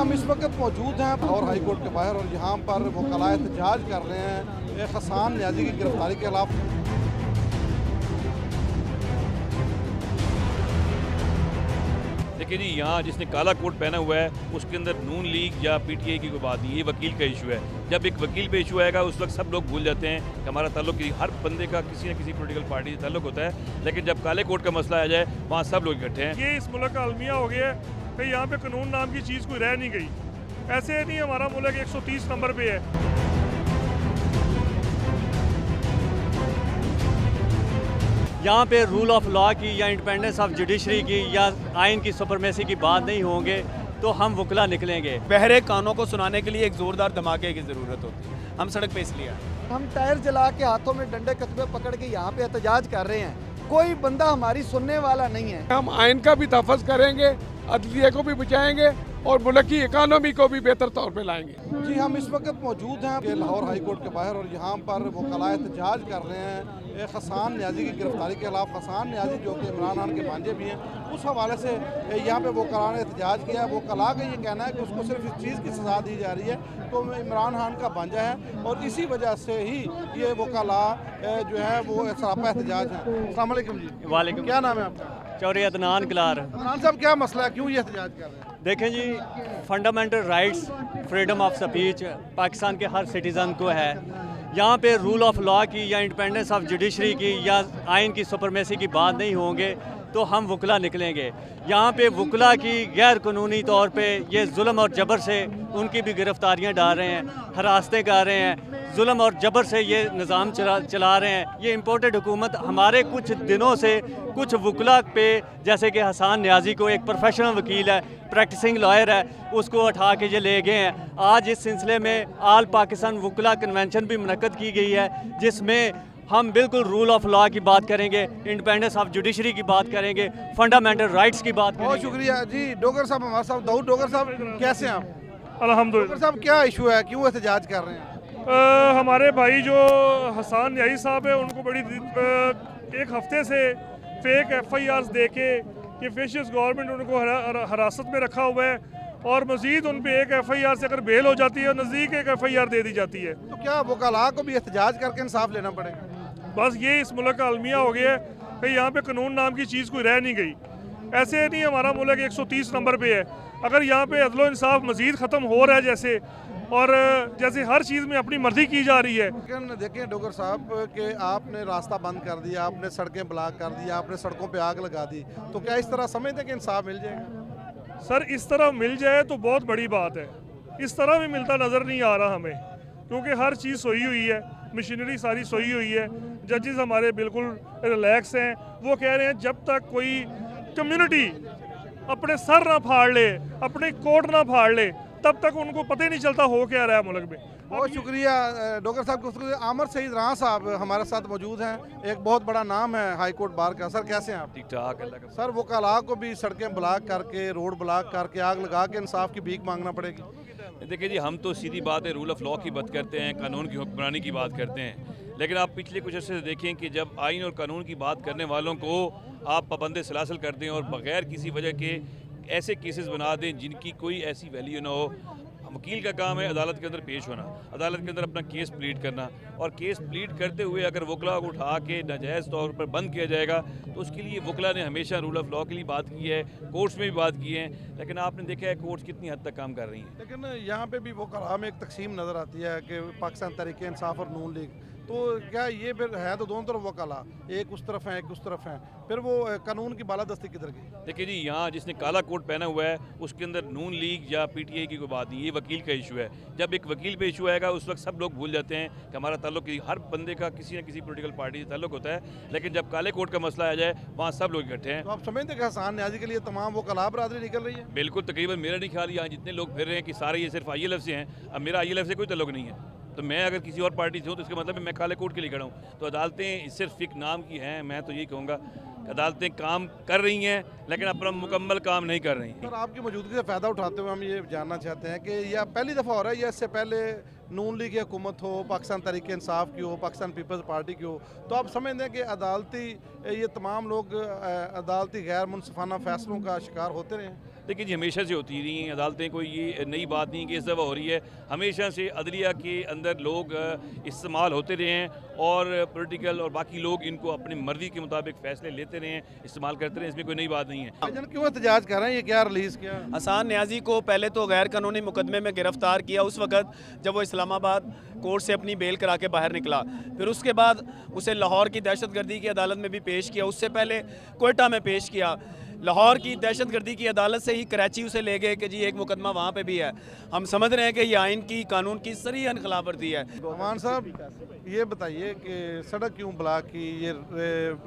हम इस वक्त मौजूद हैं लाहौर हाई कोर्ट के बाहर और यहाँ पर वकला एहतजाज कर रहे हैं हसन न्याजी की गिरफ्तारी के खिलाफ। देखिए जी, यहाँ जिसने काला कोट पहना हुआ है उसके अंदर नून लीग या पीटीआई की कोई बात नहीं, ये वकील का इशू है। जब एक वकील पे इशू आएगा उस वक्त सब लोग भूल जाते हैं कि हमारा ताल्लुक हर बंदे का किसी न किसी पॉलिटिकल पार्टी से ताल्लुक होता है, लेकिन जब काले कोट का मसला आ जाए वहाँ सब लोग इकट्ठे हैं। ये इस मुल्क का अलमिया हो गया है कि यहाँ पे कानून नाम की चीज़ कोई रह नहीं गई। ऐसे नहीं, हमारा मुल्क 130 नंबर पे है। यहाँ पे रूल ऑफ लॉ की या इंडिपेंडेंस ऑफ जुडिशरी की या आइन की सुपरमेसी की बात नहीं होंगे तो हम वकला निकलेंगे। बहरे कानों को सुनाने के लिए एक जोरदार धमाके की ज़रूरत होती है। हम सड़क पे इसलिए आए। हम टायर जला के हाथों में डंडे कतबे पकड़ के यहाँ पे एहतजाज कर रहे हैं। कोई बंदा हमारी सुनने वाला नहीं है। हम आइन का भी तहफ़्फ़ुज़ करेंगे, अदलिया को भी बचाएंगे और मुल्क की इकानमी को भी बेहतर तौर पे लाएंगे। जी, हम इस वक्त मौजूद हैं लाहौर हाई कोर्ट के बाहर और यहाँ पर वकला एहतजाज कर रहे हैं हसन न्याजी की गिरफ्तारी के खिलाफ। हसन न्याजी जो कि इमरान खान के भांजे भी हैं, उस हवाले से यहाँ पे वकला ने एहतजाज किया। वकला का ये कहना है कि उसको सिर्फ इस चीज़ की सज़ा दी जा रही है तो इमरान खान का भांजा है और इसी वजह से ही ये वकला जो है वो सरापा एहतजाज है। अस्सलाम वालेकुम जी। वालेकुम। क्या नाम है आपका? चौधरी अदनान कलार। अदनान साहब, क्या मसला है, क्यों ये एहतजाज कर रहे हैं? देखें जी, fundamental rights, freedom of speech Pakistan के हर सिटीज़न को है। यहाँ पे रूल ऑफ लॉ की या इंडिपेंडेंस ऑफ जुडिशरी की या आइन की सुपरमेसी की बात नहीं होंगे तो हम वकला निकलेंगे। यहाँ पे वकला की गैर कानूनी तौर पे ये जुल्म और जबर से उनकी भी गिरफ्तारियाँ डाल रहे हैं, हरासतें कर रहे हैं, जुल्म और जबर से ये निज़ाम चला रहे हैं। ये इम्पोर्टेड हुकूमत हमारे कुछ दिनों से कुछ वकला पे, जैसे कि हसन न्याजी को, एक प्रोफेशनल वकील है, प्रैक्टिसिंग लॉयर है, उसको उठा के ये ले गए हैं। आज इस सिलसिले में आल पाकिस्तान वकला कन्वेंशन भी मुनक्कद की गई है जिसमें हम बिल्कुल रूल ऑफ लॉ की बात करेंगे, इंडिपेंडेंस ऑफ जुडिशरी की बात करेंगे, फंडामेंटल राइट्स की बात करेंगे। बहुत शुक्रिया जी। डोगर साहब हमारे साथ, दाऊद डोगर साहब, कैसे हैं आप? अल्हम्दुलिल्लाह। डोगर साहब, क्या इशू है, क्यों एहतजाज कर रहे हैं? हमारे भाई जो हसन न्याजी साहब है उनको बड़ी एक हफ्ते से फेक FIRs दे के कि फेशियस गवर्नमेंट उनको हिरासत में रखा हुआ है और मजीद उन पे एक FIR से अगर बेल हो जाती है नज़दीक एक FIR दे दी जाती है। तो क्या वकला को भी एहतजाज करके इंसाफ लेना पड़ेगा? बस ये इस मुल्क का अलमिया हो गया है कि यहाँ पे कानून नाम की चीज़ कोई रह नहीं गई। ऐसे नहीं, हमारा मुल्क 130 नंबर पे है। अगर यहाँ पे अदलो इंसाफ मजीद ख़त्म हो रहा है जैसे, और जैसे हर चीज़ में अपनी मर्जी की जा रही है। लेकिन देखें डोगर साहब कि आपने रास्ता बंद कर दिया, आपने सड़कें ब्लॉक कर दी, आपने सड़कों पे आग लगा दी, तो क्या इस तरह समझते हैं कि इंसाफ मिल जाएगा? सर, इस तरह मिल जाए तो बहुत बड़ी बात है। इस तरह भी मिलता नज़र नहीं आ रहा हमें, क्योंकि हर चीज़ सोई हुई है, मशीनरी सारी सोई हुई है। जजेस हमारे बिल्कुल रिलैक्स हैं। वो कह रहे हैं जब तक कोई कम्युनिटी अपने सर ना फाड़ ले, अपने कोट ना फाड़ ले, तब तक उनको पता ही नहीं चलता हो क्या रहा है मुल्क में। बहुत शुक्रिया डोगर साहब। आमर सईद राना साहब हमारे साथ मौजूद हैं, एक बहुत बड़ा नाम है हाई कोर्ट बार का। सर, कैसे हैं आप? ठीक ठाक, अल्लाह का। सर, वकला को भी सड़कें ब्लॉक करके, रोड ब्लॉक करके, आग लगा के इंसाफ की भीख मांगना पड़ेगी? देखिए जी, हम तो सीधी बात है, रूल ऑफ लॉ की बात करते हैं, कानून की हुक्मरानी की बात करते हैं। लेकिन आप पिछले कुछ अर्से से देखें कि जब आइन और कानून की बात करने वालों को आप पाबंद सलासल कर दें और बग़ैर किसी वजह के ऐसे केसेस बना दें जिनकी कोई ऐसी वैल्यू ना हो। वकील का काम है अदालत के अंदर पेश होना, अदालत के अंदर अपना केस प्लीड करना, और केस प्लीड करते हुए अगर वकला को उठा के नाजायज़ तौर पर बंद किया जाएगा तो उसके लिए वकला ने हमेशा रूल ऑफ लॉ के लिए बात की है, कोर्ट्स में भी बात की है। लेकिन आपने देखा है कोर्ट्स कितनी हद तक काम कर रही हैं। लेकिन यहाँ पे भी वकला में एक तकसीम नज़र आती है कि पाकिस्तान तहरीक इंसाफ और नून लीग, तो क्या ये फिर है तो दोनों तरफ वकला, एक उस तरफ है एक उस तरफ है, फिर वो कानून की बालादस्ती किधर गई? देखिए जी, यहाँ जिसने काला कोट पहना हुआ है उसके अंदर नून लीग या पीटीआई की कोई बात नहीं, ये वकील का इशू है। जब एक वकील पे इशू आएगा उस वक्त सब लोग भूल जाते हैं कि हमारा ताल्लुक हर बंदे का किसी न किसी पॉलिटिकल पार्टी से ताल्लुक होता है, लेकिन जब काले कोट का मसला आ जाए वहाँ सब लोग इकट्ठे हैं। तो आप समझते हैं कि हसन न्याजी के लिए तमाम वकला बरादरी निकल रही है? बिल्कुल, तकरीबन मेरा नहीं ख्याल यहाँ जितने लोग फिर रहे हैं कि सारे ये सिर्फ ILF से हैं। अब मेरा ILF से कोई ताल्लुक नहीं है, तो मैं अगर किसी और पार्टी से हूँ तो इसका मतलब है मैं काले कोट के लिए खड़ा हूँ। तो अदालतें सिर्फ एक नाम की हैं। मैं तो यही कहूँगा अदालतें काम कर रही हैं लेकिन अपना मुकम्मल काम नहीं कर रही। सर, आपकी मौजूदगी से फ़ायदा उठाते हुए हम ये जानना चाहते हैं कि यह पहली दफ़ा हो रहा है या इससे पहले नून लीग की हुकूमत हो, पाकिस्तान तहरीक इंसाफ की हो, पाकिस्तान पीपल्स पार्टी की हो, तो आप समझते हैं कि अदालती ये तमाम लोग अदालती गैर मुनसिफाना फ़ैसलों का शिकार होते रहे हैं? देखिए जी, हमेशा से होती रही हैं अदालतें, कोई ये नई बात नहीं कि इस दफ़ा हो रही है। हमेशा से अदलिया के अंदर लोग इस्तेमाल होते रहे हैं और पॉलिटिकल और बाकी लोग इनको अपनी मर्ज़ी के मुताबिक फ़ैसले लेते रहे हैं, इस्तेमाल करते रहे हैं, इसमें कोई नई बात नहीं है। भाईजान क्यों एहतजाज कर रहे हैं, ये क्या रिलीज़ किया? हसन न्याजी को पहले तो गैर कानूनी मुकदमे में गिरफ्तार किया उस वक्त जब वो इस्लामाबाद कोर्ट से अपनी बेल करा के बाहर निकला। फिर उसके बाद उसे लाहौर की दहशतगर्दी की अदालत में भी पेश किया, उससे पहले कोयटा में पेश किया। लाहौर की दहशतगर्दी की अदालत से ही कराची उसे ले गए कि जी एक मुकदमा वहाँ पे भी है। हम समझ रहे हैं कि ये आइन की, कानून की सरीहन खिलाफ वर्जी है। अमान साहब ये बताइए कि सड़क क्यों ब्लॉक की, ये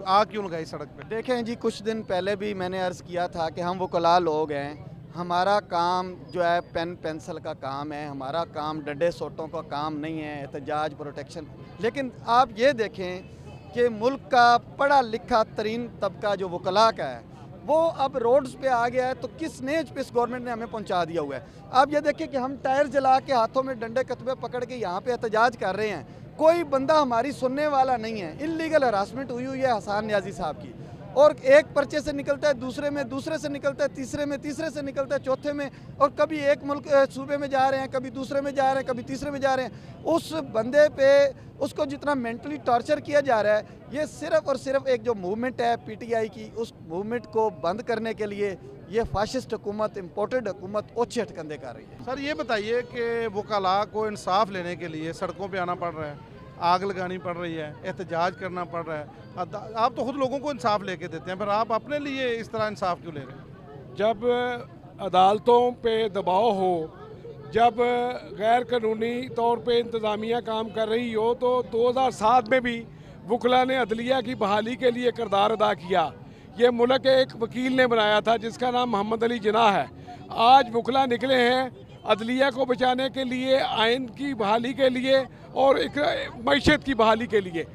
आग क्यों लगाई सड़क पे? देखें जी, कुछ दिन पहले भी मैंने अर्ज़ किया था कि हम वकला लोग हैं, हमारा काम जो है पेन पेंसिल का काम है, हमारा काम डंडे सोटों का काम नहीं है, एहतजाज प्रोटेक्शन। लेकिन आप ये देखें कि मुल्क का पढ़ा लिखा तरीन तबका जो वकला का है वो अब रोड्स पे आ गया है, तो किस नेज पे इस गवर्नमेंट ने हमें पहुंचा दिया हुआ है। आप ये देखिए कि हम टायर जला के हाथों में डंडे कतबे पकड़ के यहाँ पे एहतजाज कर रहे हैं, कोई बंदा हमारी सुनने वाला नहीं है। इल्लीगल हरासमेंट हुई हुई है हसन न्याजी साहब की, और एक पर्चे से निकलता है दूसरे में, दूसरे से निकलता है तीसरे में, तीसरे से निकलता है चौथे में, और कभी एक मुल्क सूबे में जा रहे हैं, कभी दूसरे में जा रहे हैं, कभी तीसरे में जा रहे हैं। उस बंदे पे उसको जितना मेंटली टॉर्चर किया जा रहा है, ये सिर्फ और सिर्फ एक जो मूवमेंट है पीटीआई की, उस मूवमेंट को बंद करने के लिए ये फाशिस्ट हुकूमत, इम्पोर्टेड हुकूमत ओछे हटकंदे कर रही है। सर ये बताइए कि वकला को इंसाफ लेने के लिए सड़कों पे आना पड़ रहा है, आग लगानी पड़ रही है, एहतजाज करना पड़ रहा है। आप तो खुद लोगों को इंसाफ लेके देते हैं, फिर आप अपने लिए इस तरह इंसाफ क्यों ले रहे हैं? जब अदालतों पे दबाव हो, जब गैर कानूनी तौर पे इंतज़ामिया काम कर रही हो, तो 2007 में भी वकला ने अदलिया की बहाली के लिए किरदार अदा किया। ये मुल्क के एक वकील ने बनाया था जिसका नाम मोहम्मद अली जिन्ना है। आज वकला निकले हैं अदलिया को बचाने के लिए, आइन की बहाली के लिए और एक मईशत की बहाली के लिए।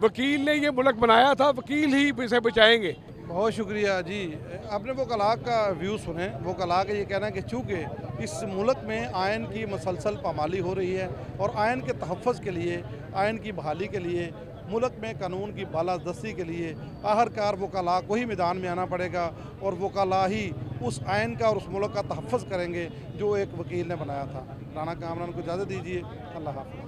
वकील ने ये मुल्क बनाया था, वकील ही इसे बचाएंगे। बहुत शुक्रिया जी। आपने वकला का व्यू सुने। वकला का ये कहना है कि चूँकि इस मुल्क में आयन की मसलसल पामाली हो रही है और आयन के तहफ़्फ़ुज़ के लिए, आयन की बहाली के लिए, मुल्क में कानून की बालादस्ती के लिए आखिरकार वकला को ही मैदान में आना पड़ेगा, और वकला ही उस आयन का और उस मुल्क का तहफ़्फ़ुज़ करेंगे जो एक वकील ने बनाया था। राना कामरान को इजाज़त दीजिए। अल्लाह हाफ़िज़।